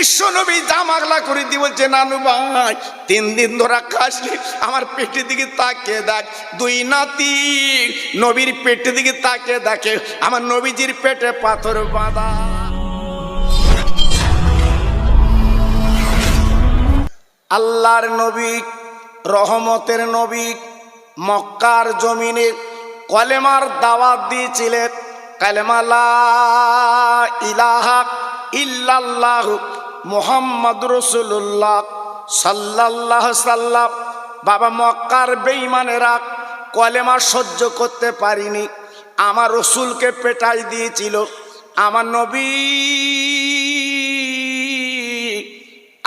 বিশ্ব নবী জামাগলা করে দিয়ে বলছে, নানু ভাই 3 দিন ধরে খাসনি, আমার পেটের দিকে তাকিয়ে দেখ। 2 নাতি নবীর পেটের দিকে তাকিয়ে দেখে, আমার নবীজির পেটে পাথর বাঁধা। আল্লাহর নবী, রহমতের নবী, মক্কার জমিনে কলেমার দাওয়াত দিয়েছিলেন। কালেমা লা ইলাহা ইল্লাল্লাহ মুহাম্মাদুর রাসূলুল্লাহ সাল্লাল্লাহু সাল্লাম। বাবা মক্কার বেঈমানেরা কলেমা সহ্য করতে পারিনি, আমার রসুলকে পেটাই দিয়েছিল। আমার নবী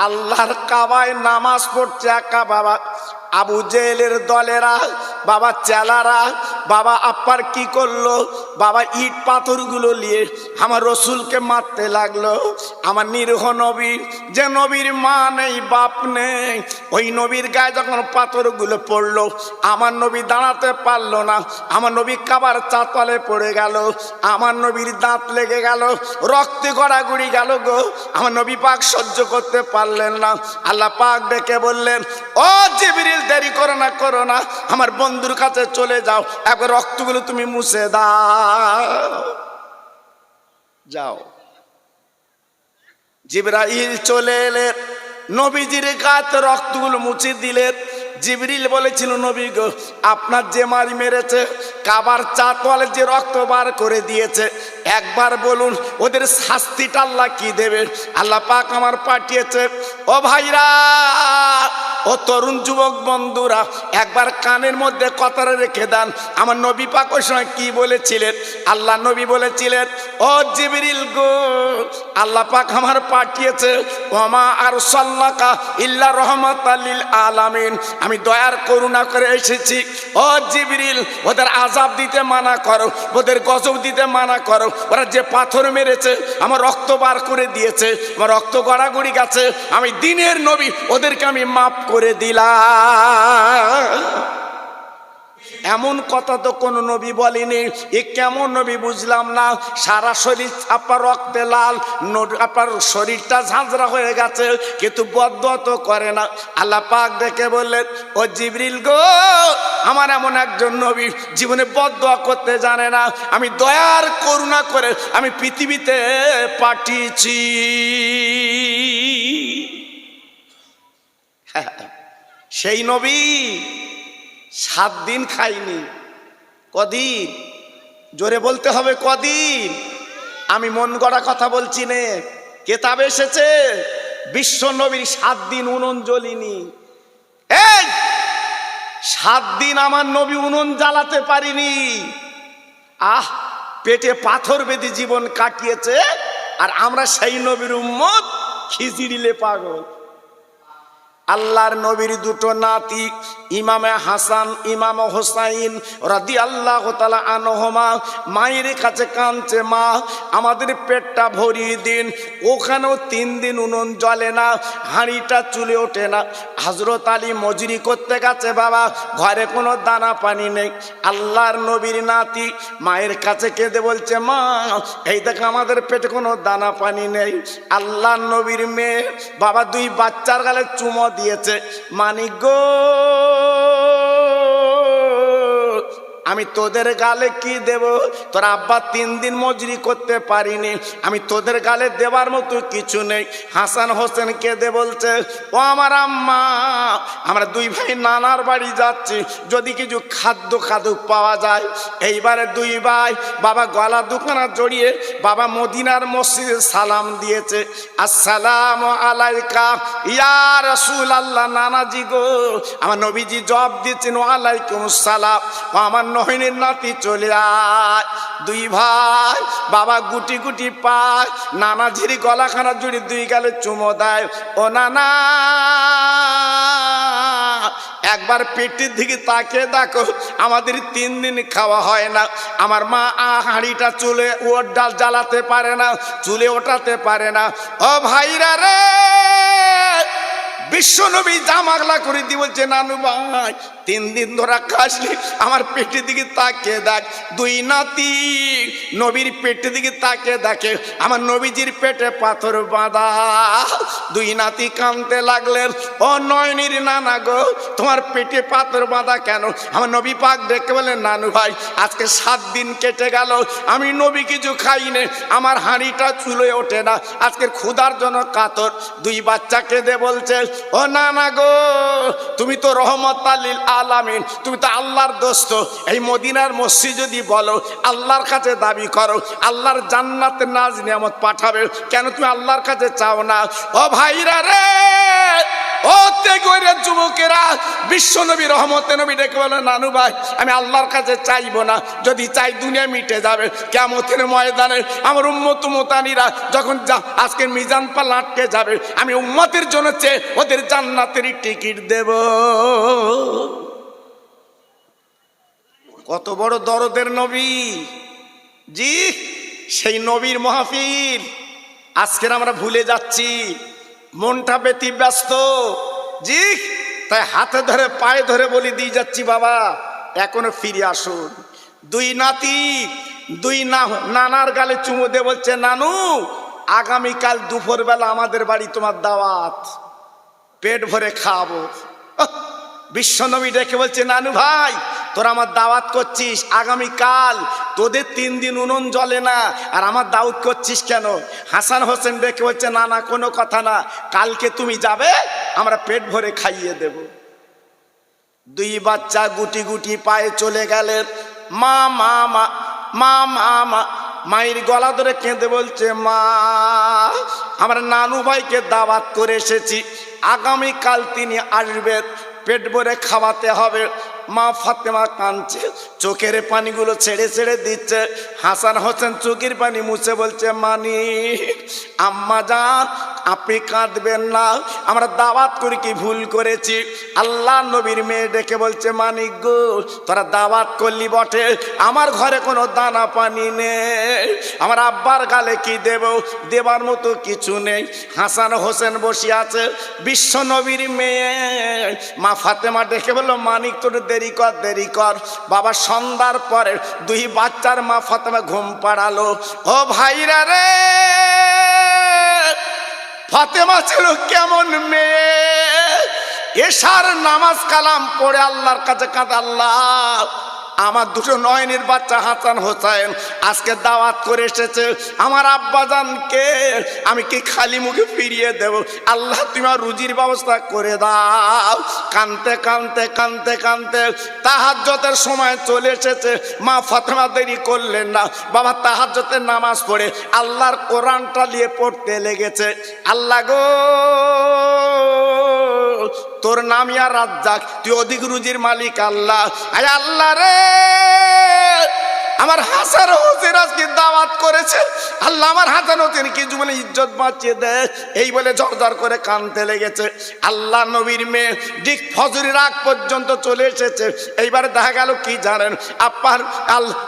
আল্লাহর কাবায় নামাজ পড়ছে একা। বাবা আবু জেহেলের দলেরা, বাবা চেলারা, বাবা আপ্পার কি করলো, বাবা ইট পাথরগুলো নিয়ে আমার রসুলকে মারতে লাগলো। আমার নিরীহ নবী, যে নবীর মা নেই বাপ নেই, ওই নবীর গায়ে যখন পাথরগুলো পড়লো, আমার নবী দাঁড়াতে পারলো না। আমার নবী কাবার চাতলে পড়ে গেল, আমার নবীর দাঁত লেগে গেল, রক্তে গড়াগড়ি গেল গো। আমার নবী পাক সহ্য করতে পারলেন না। আল্লাহ পাক ডেকে বললেন, ও জিবরিল, দেরি করো না, করো না, আমার বন্ধুর কাছে চলে যাও, একবার রক্তগুলো তুমি মুছে দাও। যাও। জিবরাইল চলে এলেন, নবীজির গায়ে রক্তগুলো মুছে দিলেন। জিবরিল বলেছিল, নবী গো, আপনার যে মারি মেরেছে, কাবার চাতওয়ালে যে রক্ত বার করে দিয়েছে, একবার বলুন ওদের শাস্তিটা আল্লাহ কি দেবে। আল্লাহ পাক আমার পাঠিয়েছে। ও ভাইরা, ও তরুণ যুবক বন্ধুরা, একবার কানের মধ্যে কথাটা রেখে দেন। আমার নবী পাক ওই সময় কি বলেছিলেন? আল্লাহ নবী বলেছিলেন, ও জিবরিল গো, আল্লাহ পাক আমার পাঠিয়েছে, ওমা আরসালনাকা ইল্লা রাহমাতাল লিল আলামিন, আমি দয়ার করুণা করে এসেছি। ও জিবরিল, ওদের আযাব দিতে মানা করো, ওদের গজব দিতে মানা করো। ওরা যে পাথর মেরেছে, আমার রক্ত বার করে দিয়েছে, আমার রক্ত গড়াগড়ি গেছে, আমি দিনের নবী, ওদেরকে আমি মাফ করে দিলাম। এমন কথা তো কোন নবী বলেনি। এ কেমন নবী বুঝলাম না। সারা শরীর আপনার রক্তে লাল, আপনার শরীরটা ঝাঁঝরা হয়ে গেছে, কিন্তু বদদোয়া তো করে না। আল্লাহ পাক ডেকে বললেন, ও জিবরিল গো, আমার এমন একজন নবী জীবনে বদদোয়া করতে জানে না, আমি দয়ার করুণা করে আমি পৃথিবীতে পাঠিয়েছি। সেই নবী 7 দিন খাইনি। কদিন? জোরে বলতে হবে, কদিন? আমি মন গড়া কথা বলছি নে, কেতাবে এসেছে বিশ্ব নবীর 7 দিন উনুন জ্বলিনি। এই 7 দিন আমার নবী উনুন জ্বালাতে পারিনি। পেটে পাথর বেঁধে জীবন কাটিয়েছে, আর আমরা সেই নবীর উম্মত খিচুড়িলে পাগল। আল্লাহর নবীর 2 নাতি, ইমামে হাসান, ইমাম হোসাইন রাদিয়াল্লাহু তাআলা আনহুমা, মায়ের কাছে কাঁদছে, মা আমাদের পেটটা ভরিয়ে দিন। ওখানেও 3 দিন উনুন জ্বলে না, হাঁড়িটা চুলে ওঠে না। হযরত আলী মজুরি করতে গেছে, বাবা ঘরে কোনো দানা পানি নেই। আল্লাহর নবীর নাতি মায়ের কাছে কেঁদে বলছে, মা এই দেখ আমাদের পেটে কোনো দানা পানি নেই। আল্লাহর নবীর মেয়ে, বাবা 2 বাচ্চার গালে চুমো দিয়েছে, মানিক গো, আমি তোদের গালে কি দেব? তোর আব্বা 3 দিন মজুরি করতে পারিনি, আমি তোদের গালে দেবার মতো কিছু নেই। হাসান হোসেন কেঁদে বলছে, ও আমার আম্মা, আমরা 2 ভাই নানার বাড়ি যাচ্ছি, যদি কিছু খাদ্য পাওয়া যায়। এইবারে 2 ভাই বাবা গলা দুখানা জড়িয়ে বাবা মদিনার মসজিদে সালাম দিয়েছে, আসসালামু আলাইকা ইয়া রাসূলুল্লাহ। নানাজি গো, আমার নবীজি জবাব দিয়েছেন, ওয়ালাইকুমুস সালাম। আমার নহিনের নাতি চলে আয়। 2 ভাই বাবা গুটি গুটি পায়, নানাজির গলাখানা জুড়ে 2 গালে চুমো দেয়। ও নানা, একবার পেটের দিকে তাকিয়ে দেখো, আমাদের 3 দিন খাওয়া হয় না। আমার মা হাঁড়িটা চুলে ওর ডাল জ্বালাতে পারে না, চুলে ওঠাতে পারে না। ও ভাইরা রে, বিশ্ব নবী জামাগলা করে দিয়ে বলছে, নানু ভাই তিন দিন ধরে কাশলি আমার পেটের দিকে তাকিয়ে দেখ, দুই নাতি নবীর পেটের দিকে তাকিয়ে দেখে আমার নবীজির পেটে পাথর বাঁধা। দুই নাতি কাঁদতে লাগলেন, ও নয়নির নানা গো, তোমার পেটে পাথর বাঁধা কেন? আমার নবী পাক দেখে বলেন, নানু ভাই আজকে 7 দিন কেটে গেল, আমি নবী কিছু খাইনি, আমার হাঁড়িটা চুলোয় ওঠে না, আজকের ক্ষুধার জন্য কাতর। দুই বাচ্চা কেঁদে বলছে, ও নানা গো, তুমি তো রহমত লিল আলামিন, তুমি তো আল্লাহর দোস্ত, এই মদিনার মসজিদ যদি বলো আল্লাহর কাছে দাবি করো আল্লাহর জান্নাতের নাজ নিয়ামত পাঠাবে, কেন তুমি আল্লাহর কাছে চাও না? ও ভাইরা রে, ও তেগরে যুবকেরা, বিশ্ব নবী রহমতে নবী ডেকে বলে, নানু ভাই আমি আল্লাহর কাছে চাইবো না, যদি চাই দুনিয়া মিটে যাবে। কিয়ামতের ময়দানে আমার উম্মত উম্মতানিরা যখন আজকের মিজান পাল্লা আটকে যাবে, আমি উম্মতের জন্য চেয়ে ওদের জান্নাতের টিকিট দেব। কত বড় দরদের নবী জি, সেই নবীর মাহফিল আজকের আমরা ভুলে যাচ্ছি, মনটা ব্যতিব্যস্ত জি, তাই হাতে ধরে পায়ে ধরে বলি দিয়ে যাচ্ছি, বাবা এখনো ফিরে আসুন। দুই নাতি দুই নানার গালে চুমু দিয়ে বলছে, নানু আগামীকাল দুপুরবেলা আমাদের বাড়ি তোমার দাওয়াত, পেট ভরে খাবো। বিশ্বনবী ডেকে বলছে, নানু ভাই তোরা আমার দাওয়াত করছিস আগামীকাল, তোদের 3 দিন উনুন জ্বলে না, আর আমার দাওয়াত করছিস কেন? হাসান হোসেন ডেকে বলছে, না না কোনো কথা না, কালকে তুমি যাবে, আমরা পেট ভরে খাইয়ে দেব। দুই বাচ্চা গুটি গুটি পায়ে চলে গেলেন। মা মা মা মা মা মা মায়ের গলা ধরে কেঁদে বলছে, মা আমরা নানু ভাইকে দাওয়াত করে এসেছি, আগামীকাল তিনি আসবেন, পেট ভরে খাওয়াতে হবে। মা ফাতেমা কাঁদছে, চোখের পানিগুলো ছেড়ে ছেড়ে দিচ্ছে। হাসান হোসেন চোখের পানি মুছে বলছে, মানি আম্মা জান আপনি কাঁদবেন না, আমরা দাওয়াত করে কি ভুল করেছি? আল্লাহ নবীর মেয়ে ডেকে বলছে, মানিক গো তোরা দাওয়াত করলি বটে, আমার ঘরে কোনো দানা পানি নেই, আমার আব্বার গালে কি দেব? দেবার মতো কিছু নেই। হাসান হোসেন বসে আছে, বিশ্ব নবীর মেয়ে মা ফাতেমা ডেকে বলল, মানিক তোর দেরি কর দেরি কর। বাবা সন্ধ্যার পরে দুই বাচ্চার মা ফাতেমা ঘুম পাড়ালো। ও ভাইরা রে, ফাতেমা ছিল কেমন মেয়ে, এশার নামাজ কালাম পড়ে আল্লাহর কাছে কাঁদে, আল্লাহ আমার দুটো নয়নের বাচ্চা হাসান হোসেন আজকে দাওয়াত করে এসেছে, আমার আব্বাজানকে আমি কি খালি মুখে ফিরিয়ে দেব? আল্লাহ তুমি আর রুজির ব্যবস্থা করে দাও। কানতে কানতে কানতে কানতে তাহাজ্জুদের সময় চলে এসেছে। মা ফাতেমা দেরি করলেন না, বাবা তাহাজ্জুদের নামাজ পড়ে আল্লাহর কোরআনটা নিয়ে পড়তে লেগেছে। আল্লাহ গো তোর নাম ইয়া রাজ্জাক, তুই অধিক রুজির মালিক আল্লাহ। আয় আল্লাহ রে, আমার হাসান হোসেন আজকে দাওয়াত করেছে, আল্লাহ আমার হাসান হোসেন কি জীবনে ইজ্জত বাঁচিয়ে দেয়, এই বলে জর্জর করে কাঁদতে লেগেছে। আল্লাহ নবীর মেয়ে ঠিক ফজরের আগ পর্যন্ত চলে এসেছে। এইবার দেখা গেল কি জানেন, আপার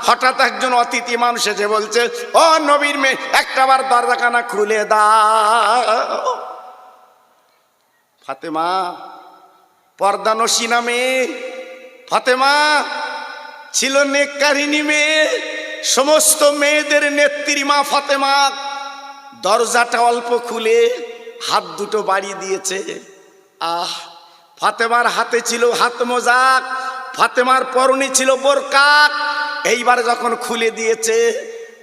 হঠাৎ একজন অতিথি মানুষ এসে বলছে, ও নবীর মেয়ে একটাবার দরজাখানা খুলে দাও। ফাতেমা পর্দানসীনা মেয়ে, ফাতেমা ছিল নেককারিনী মেয়ে, সমস্ত মেয়েদের নেত্রী মা ফাতেমা। দরজাটা অল্প খুলে হাত দুটো বাড়িয়ে দিয়েছে। আহ, ফাতেমার হাতে ছিল হাত মোজাক, ফাতেমার পরনে ছিল বোরকা। এইবার যখন খুলে দিয়েছে,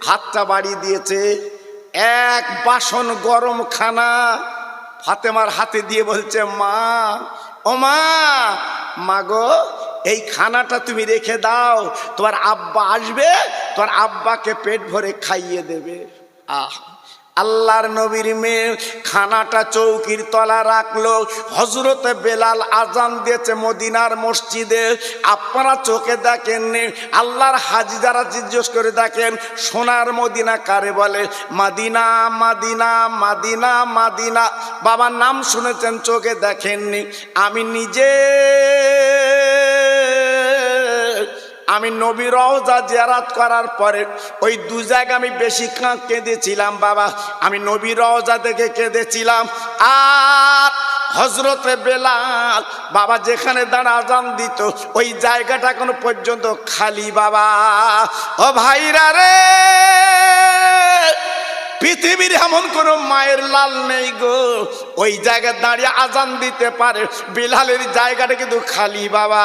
হাতটা বাড়িয়ে দিয়েছে, এক বাসন গরম খানা ফাতেমার হাতে দিয়ে বলছে, মা ও মা, মা গো এই খানাটা তুমি রেখে দাও, তোমার আব্বা আসবে, তোমার আব্বাকে পেট ভরে খাইয়ে দেবে। আহ, আল্লাহর নবীর মেয়ে খানাটা চৌকির তলা রাখলো। হযরতে বেলাল আজান দিয়েছে মদিনার মসজিদে, আপনারা চোখে দেখেননি, আল্লাহর হাজি যারা জিজ্ঞেস করে দেখেন সোনার মদিনা কারে বলে? মাদিনা মাদিনা মাদিনা মাদিনা। বাবার নাম শুনেছেন, চোখে দেখেননি। আমি নিজে আমি নবী রওজা জিয়ারত করার পরে ওই দু জায়গা আমি বেশি কেঁদেছিলাম বাবা। আমি নবী রওজা দেখে কেঁদেছিলাম, আর হজরতে বেলাল বাবা যেখানে দাঁড়া আজান দিত ওই জায়গাটা এখনো পর্যন্ত খালি বাবা। ও ভাইরা রে, পৃথিবীর এমন কোন মায়ের লাল নেই গো ওই জায়গায় দাঁড়িয়ে আজান দিতে পারে। বেলালের জায়গাটা কিন্তু খালি বাবা।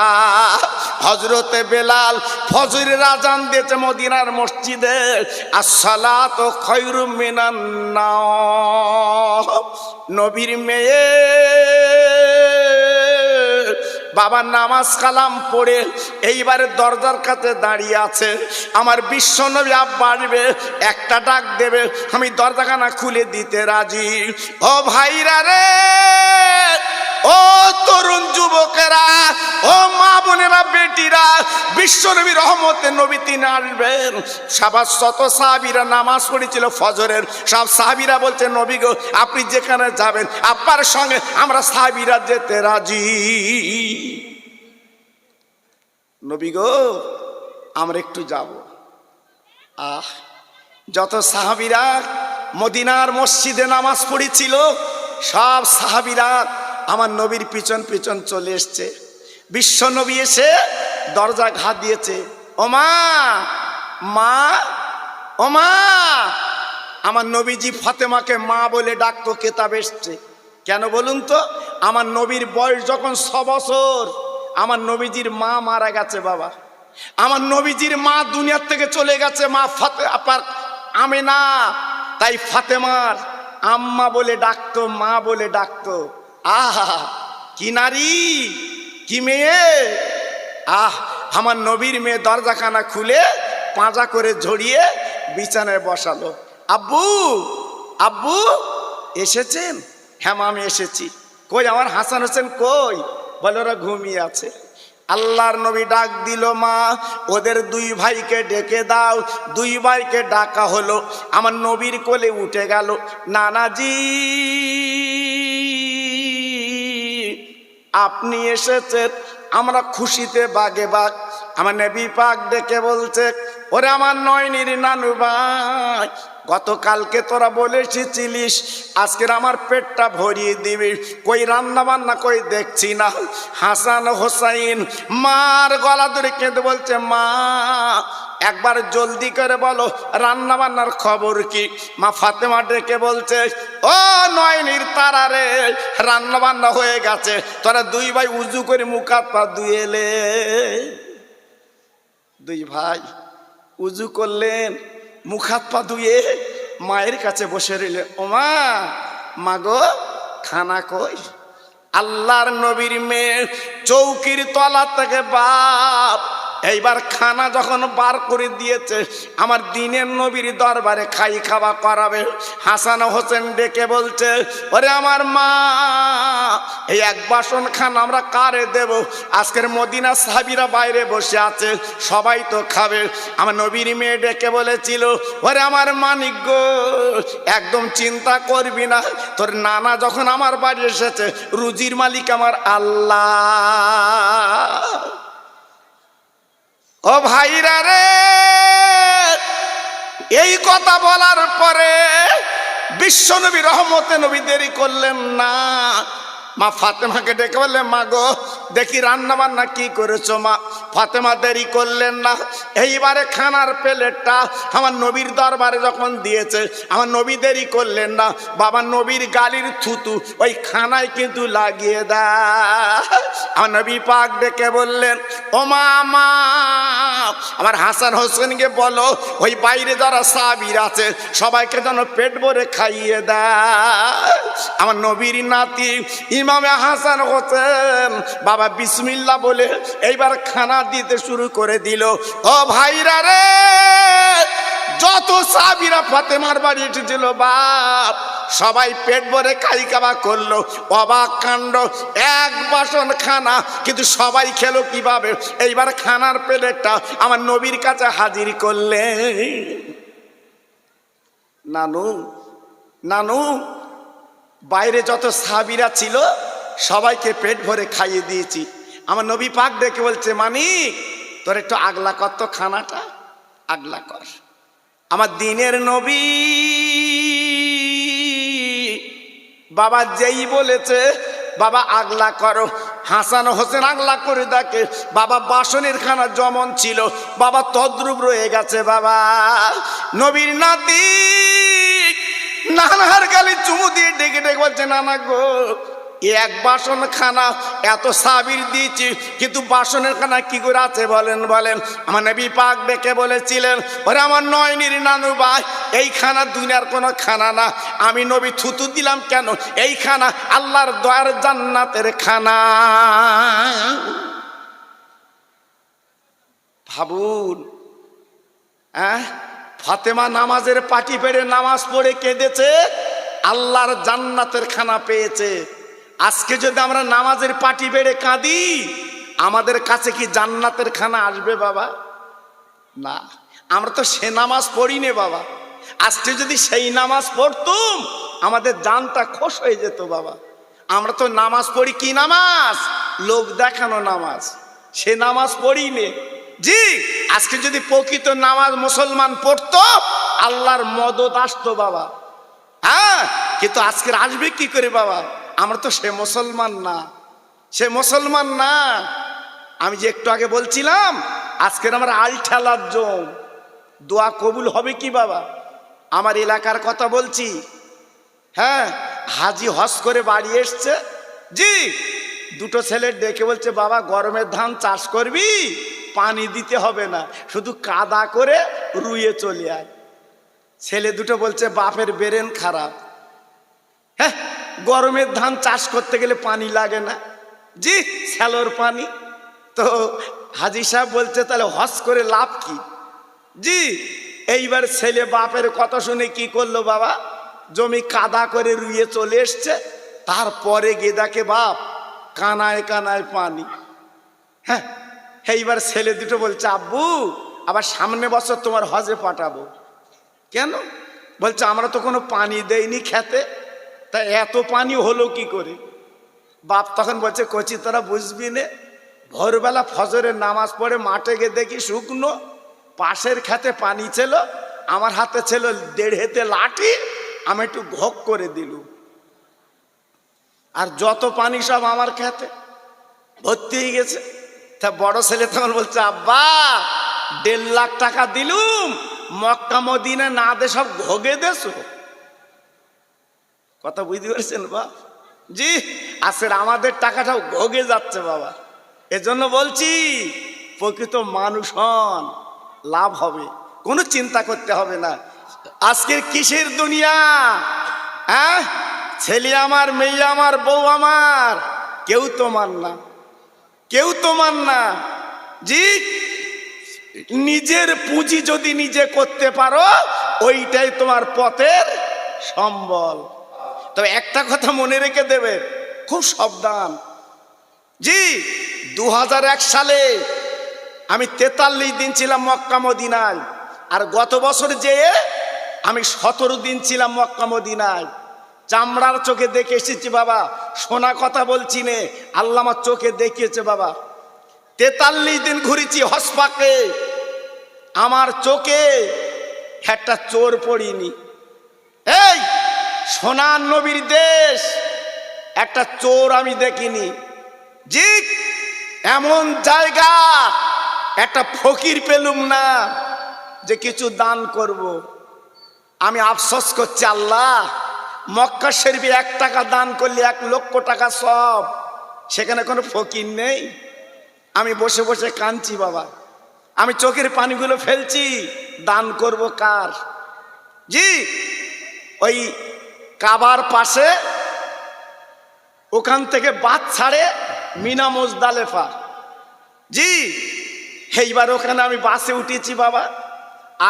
হযরতে বেলাল ফজরের আজান দিয়েছে মদিনার মসজিদে, আসসালাতু খায়রুম মিনান নাওম। নবীর মেয়ে বাবা নামাজ কালাম পড়ে এইবারে দরজার কাছে দাঁড়িয়ে আছে। আমার বিশ্ব নবী আব্বা আসবে, একটা ডাক দেবে, আমি দরজাখানা খুলে দিতে রাজি। ও ভাইরা রে, ও তরুণ যুবকেরা, ও মা বোনেরা, বেটিরা, বিশ্ব নবী রহমতে নবী তিনি আসবেন। সবার শত সাহাবীরা নামাজ পড়েছিল ফজরের, সব সাহাবীরা বলছে নবী গো আপনি যেখানে যাবেন আপনার সঙ্গে আমরা সাহাবীরা যেতে রাজি। নবী গো আমরা একটু যাব। যত সাহাবীরা মদিনার মসজিদে নামাজ পড়েছিল সব সাহাবীরা আমার নবীর পিছন পিছন চলে এসছে। বিশ্ব নবী এসে দরজা ঘা দিয়েছে, ও মা, মা, ও মা। আমার নবীজি ফাতেমাকে মা বলে ডাকতো, কেতাব এসছে। কেন বলুন তো? আমার নবীর বয়স যখন 6 বছর আমার নবীজির মা মারা গেছে বাবা। আমার নবীজির মা দুনিয়ার থেকে চলে গেছে, মা আমেনা। তাই ফাতেমার আম্মা বলে ডাকতো, মা বলে ডাকতো। আহা কি নারী, কি মেয়ে! আমার নবীর মেয়ে দরজাখানা খুলে পাঁজা করে ঝরিয়ে বিছানায় বসালো। আব্বু, আব্বু এসেছেন? হ্যাঁ মা আমি এসেছি। কই আমার হাসান হোসেন কই? বলে ওরা ঘুমিয়ে আছে। আল্লাহর নবী ডাক দিল, মা ওদের 2 ভাইকে ডেকে দাও। 2 ভাইকে ডাকা হলো, আমার নবীর কোলে উঠে গেল। নানাজি আপনি এসেছেন, আমরা খুশিতে বাগে বাগ। আমার নবী পাক ডেকে বলছে, ওরে আমার নয়নির নানু ভাই, গতকালকে তোরা বলে এসেছিলিস আজকের আমার পেটটা ভরিয়ে দিবি, কই রান্না বান্না কই দেখছি না। হাসান হোসাইন মার গলা ধরে কেঁদে বলছে, মা একবার জলদি করে বলো রান্না বান্নার খবর কি। মা ফাতেমা ডেকে বলছে, ও নয়নির তারা রে, রান্না বান্না হয়ে গেছে, তোরা 2 ভাই উজু করে মুখ হাত পা ধুয়ে এলে। 2 ভাই উজু করলেন, মুখ হাত পা ধুয়ে মায়ের কাছে বসে রইলেন। ও মা, মা গো খানা কই? আল্লাহর নবীর মেয়ে চৌকির তলা থেকে বাপ এইবার খানা যখন বার করে দিয়েছে, আমার দিনের নবীর দরবারে খাই খাওয়া করাবে। হাসান হোসেন ডেকে বলছে, ওরে আমার মা, এই 1 বাসন খানা আমরা কারে দেব? আজকের মদিনা সাহাবীরা বাইরে বসে আছে, সবাই তো খাবে। আমার নবীর মেয়ে ডেকে বলেছিল, ওরে আমার মানিক গো, একদম চিন্তা করবি না, তোর নানা যখন আমার বাড়ি এসেছে, রুজির মালিক আমার আল্লাহ। ও ভাইরা রে, এই কথা বলার পরে বিশ্বনবী রহমতে নবী দেরি করলেন না। মা ফাতেমাকে ডেকে বললেন, মা গো দেখি রান্না বান্না কি করেছো মা। ফাতেমা দেরি করলেন না, এইবারে খানার প্লেটটা আমার নবীর দরবারে যখন দিয়েছে, আমার নবী দেরি করলেন না, বাবা নবীর গালির থুতু ওই খানায় কিন্তু লাগিয়ে দেয়। আমার নবী পাক ডেকে বললেন, ও মা, মা আমার হাসান হোসেনকে বলো ওই বাইরে যারা সাহাবীর আছে সবাইকে যেন পেট ভরে খাইয়ে দেয়। আমার নবীর নাতি ইমামে হাসান হোসেন বাবা বিসমিল্লাহ বলে এইবার খানা দিতে শুরু করে দিল। ও ভাইরা রে, যত সাহাবীরা ফাতেমার বাড়ি এসেছিল বাপ সবাই পেট ভরে খাই খাওয়া করলো। অবাক কাণ্ড, 1 বাসন খানা, কিন্তু সবাই খেলো কিভাবে? এইবার খানার প্লেটটা আমার নবীর কাছে হাজির করলেন। নানু, নানু, বাইরে যত সাহাবীরা ছিল সবাইকে পেট ভরে খাইয়ে দিয়েছি। আমার নবী পাক ডেকে বলছে, মানিক তোর একটু আগলা কর তো খানাটা, আগলা কর। আমার দিনের নবী বাবা যেই বলেছে বাবা আগলা করো। হাসান হোসেন আগলা করে দেখে বাবা বাসনের খানা যেমন ছিল বাবা তদ্রূপ রয়ে গেছে। বাবা নবীর নাতি নানার গালে চুমু দিয়ে ডেকে ডেকে বলছে, নানা গো এক বাসন খানা এত সাবির দিয়েছি, কিন্তু বাসনের খানা কি করে আছে বলেন বলেন। আমার নবী পাক ডেকে বলেছিলেন, ওরে আমার নয়নির নানু ভাই, এই খানা দুনিয়ার কোনো খানা না। আমি নবী থুতু দিলাম কেন? এই খানা আল্লাহর দয়ার জান্নাতের খানা। ভাবুন, ফাতেমা নামাজের পাটি পেড়ে নামাজ পড়ে কেঁদেছে, আল্লাহর জান্নাতের খানা পেয়েছে। আজকে যদি আমরা নামাজের পাটি বেড়ে কাঁদি, আমাদের কাছে কি জান্নাতের খানা আসবে বাবা? না, আমরা তো সে নামাজ পড়ি নে বাবা। আজকে যদি সেই নামাজ পড়তুম, আমাদের জানটা খোশ হয়ে যেত বাবা। আমরা তো নামাজ পড়ি কি নামাজ? লোক দেখানো নামাজ। সে নামাজ পড়ি নে। জি, আজকে যদি প্রকৃত নামাজ মুসলমান পড়তো, আল্লাহর মদত আসতো বাবা। হ্যাঁ, কিন্তু আজকের আসবে কি করে বাবা? আমরা তো সে মুসলমান না, সে মুসলমান না। আমি যে একটু আগে বলছিলাম, আজকের আমার আল ঠেলার জম, দোয়া কবুল হবে কি বাবা? আমার এলাকার কথা বলছি। হ্যাঁ, হাজি হজ করে বাড়ি এসছে। জি, দুটো ছেলে ডেকে বলছে, বাবা গরমের ধান চাষ করবি, পানি দিতে হবে না, শুধু কাদা করে রুইয়ে চলে আয়। ছেলে দুটো বলছে, বাপের ব্রেন খারাপ। হ্যাঁ, গরমের ধান চাষ করতে গেলে পানি লাগে না? জি, স্যালোর পানি। তো হাজি সাহেব বলছে, তাহলে হজ করে লাভ কি? জি, এইবার ছেলে বাপের কথা শুনে কি করলো বাবা? জমি কাদা করে রুইয়ে চলে এসছে। তারপরে গিয়ে দেখে বাপ কানায় কানায় পানি। হ্যাঁ, এইবার ছেলে দুটো বলছে, আব্বু আবার সামনে বছর তোমার হজে পাঠাবো। কেন? বলছে, আমরা তো কোনো পানি দেইনি খেতে, তা এত পানি হলো কি করে? বাপ তখন বলছে, কচি তোরা বুঝবি নে, ভোরবেলা ফজরের নামাজ পড়ে মাঠে গিয়ে দেখি শুকনো, পাশের খেতে পানি ছিল, আমার হাতে ছিল 1.5 হাতে লাঠি, আমি একটু ঘোক করে দিলুম, আর যত পানি সব আমার খেতে ভর্তি হয়ে গেছে। তা বড় ছেলে তখন বলছে, আব্বা 1.5 লাখ টাকা দিলুম, মক্কা মদিনা না দে সব ঘোগে দেছো। কথা বুঝতে পারছেন বাপ? জি, আসলে আমাদের টাকাটাও ঘোগে যাচ্ছে বাবা। এজন্য বলছি, প্রকৃত মানুষ হন, লাভ হবে, কোনো চিন্তা করতে হবে না। আজকের কিসের দুনিয়া? হ্যাঁ, ছেলে আমার, মেয়ে আমার, বউ আমার, কেউ তোমার না, কেউ তোমার না। জি, নিজের পুঁজি যদি নিজে করতে পারো, ওইটাই তোমার পথের সম্বল। তবে একটা কথা মনে রেখে দেবে, খুব সাবধান। জি, 2001 সালে আমি 43 দিন ছিলাম মক্কা মদিনায়, আর গত বছর যেয়ে আমি 17 দিন ছিলাম মক্কা মদিনায়। চামড়ার চোখে দেখে এসেছি বাবা, শোনা কথা বলছি নে, আল্লাহ আমার চোখে দেখিয়েছে বাবা। 43 দিন ঘুরেছি হজ পাকে, আমার চোখে একটা চোর পড়িনি। এই সোনার নবীর দেশ, একটা চোর আমি দেখিনি। জি, এমন জায়গা একটা ফকির পেলুম না যে কিছু দান করব। আমি আফসোস করছি, আল্লাহ মক্কা শরীফে 1 টাকা দান করলে 1 লক্ষ টাকা সব, সেখানে কোনো ফকির নেই। আমি বসে বসে কাঁদছি বাবা, আমি চোখের পানিগুলো ফেলছি, দান করব কার? জি, ওই কাবার পাশে, ওখান থেকে বাদ ছাড়ে মিনা মুজদালেফা। জি, এইবার ওখানে আমি বাসে উঠেছি বাবা।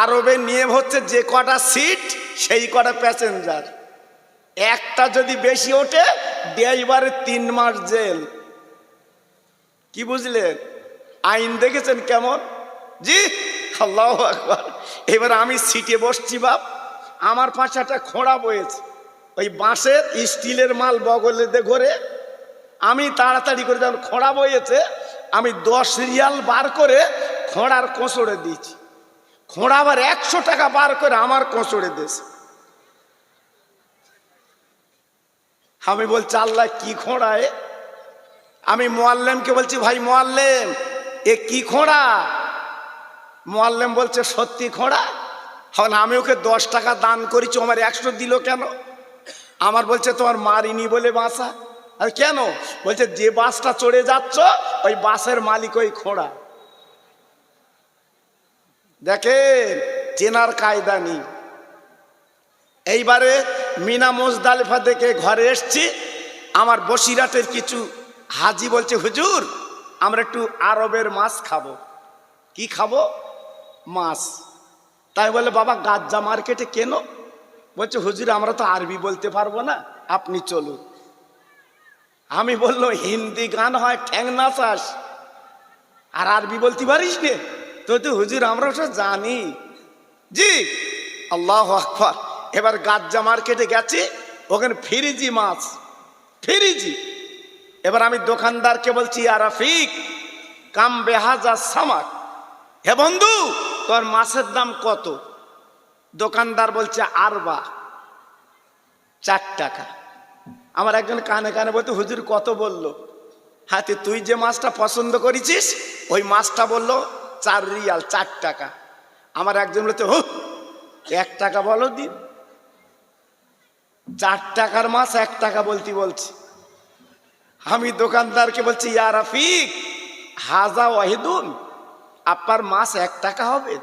আরবের নিয়ম হচ্ছে যে কটা সিট সেই কটা প্যাসেঞ্জার, একটা যদি বেশি ওঠে ড্রাইভারের 3 মাস জেল। কি বুঝলেন? আইন দেখেছেন কেমন? জি, আল্লাহু আকবার। এবার আমি সিটে বসছি বাপ, আমার পাশে একটা খোঁড়া বয়েছে, ওই বাঁশের স্টিলের মাল বগলে দিয়ে ঘরে। আমি তাড়াতাড়ি করে, যখন খোঁড়া বয়েছে, আমি 10 রিয়াল বার করে খোঁড়ার কোঁচড়ে দিয়েছি। খোঁড়া আবার 100 টাকা বার করে আমার কোঁচড়ে দিয়েছে। আমি বলছি আল্লাহ কি খোঁড়া এ? আমি মোয়াল্লেমকে বলছি ভাই মোয়াল্লেম এ কি খোঁড়া? মোয়াল্লেম বলছে সত্যি খোঁড়া। এখন আমি ওকে 10 টাকা দান করেছি, আমার 100 দিল কেন? আমার বলছে তোমার মারিনি বলে বাসা। আর কেন? বলছে যে বাসটা চড়ে যাচ্ছ ওই বাসের মালিক ওই খোঁড়া। দেখেন চেনার কায়দা নেই। এইবারে মিনা মুজদালিফা থেকে ঘরে এসছি, আমার বসিরাটের কিছু হাজি বলছে হুজুর আমরা একটু আরবের মাছ খাবো। কি খাবো? মাছ। তাই বলে বাবা গাজ্জা মার্কেটে কেন? বলছে হুজুর আমরা তো আরবি বলতে পারবো না, আপনি চলুন। আমি বললো হিন্দি গান হয় ঠ্যাংনা চাষ, আর আরবি বলতে পারিস নে? তো হুজুর আমরা সব জানি। জি আল্লাহু আকবার। এবার গাজ্জা মার্কেটে গেছি, ওখানে ফিরিজি মাছ, ফিরিজি। এবার আমি দোকানদারকে বলছি ইয়া রফিক কাম বেহাজা সামাক, হে বন্ধু তোর মাছের দাম কত? দোকানদার বলছে আরবা, 4 টাকা। আমার একজন কানে কানে বলতে হুজুর কত বললো? হ্যাঁ তুই যে মাছটা পছন্দ করেছিস ওই মাছটা বললো 4 রিয়াল, 4 টাকা। আমার একজন বলতে 1 টাকা বলো দিন। 4 টাকার মাছ 1 টাকা বলছি। আমি দোকানদারকে বলছি ইয়া রফিক হাজা ওয়াহিদুন, আপনার মাছ 1 টাকা হবে?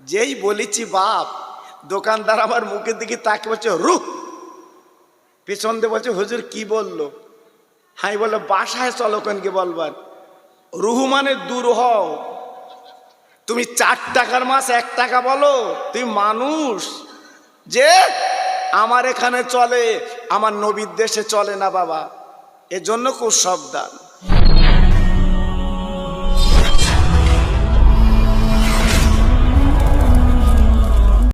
যেই বলেছি বাপ, দোকানদার আমার মুখের দিকে তাকে বলছে রুহ। পিছন দিয়ে বলছে হুজুর কি বললো? হাই বললো বাসায় চলো কোনকে বলবার, রুহু মানে দূর হও। তুমি 4 টাকার মাছ 1 টাকা বলো? তুই মানুষ? যে আমার এখানে চলে আমার নবীর দেশে চলে না বাবা, এজন্য খুব সাবধান।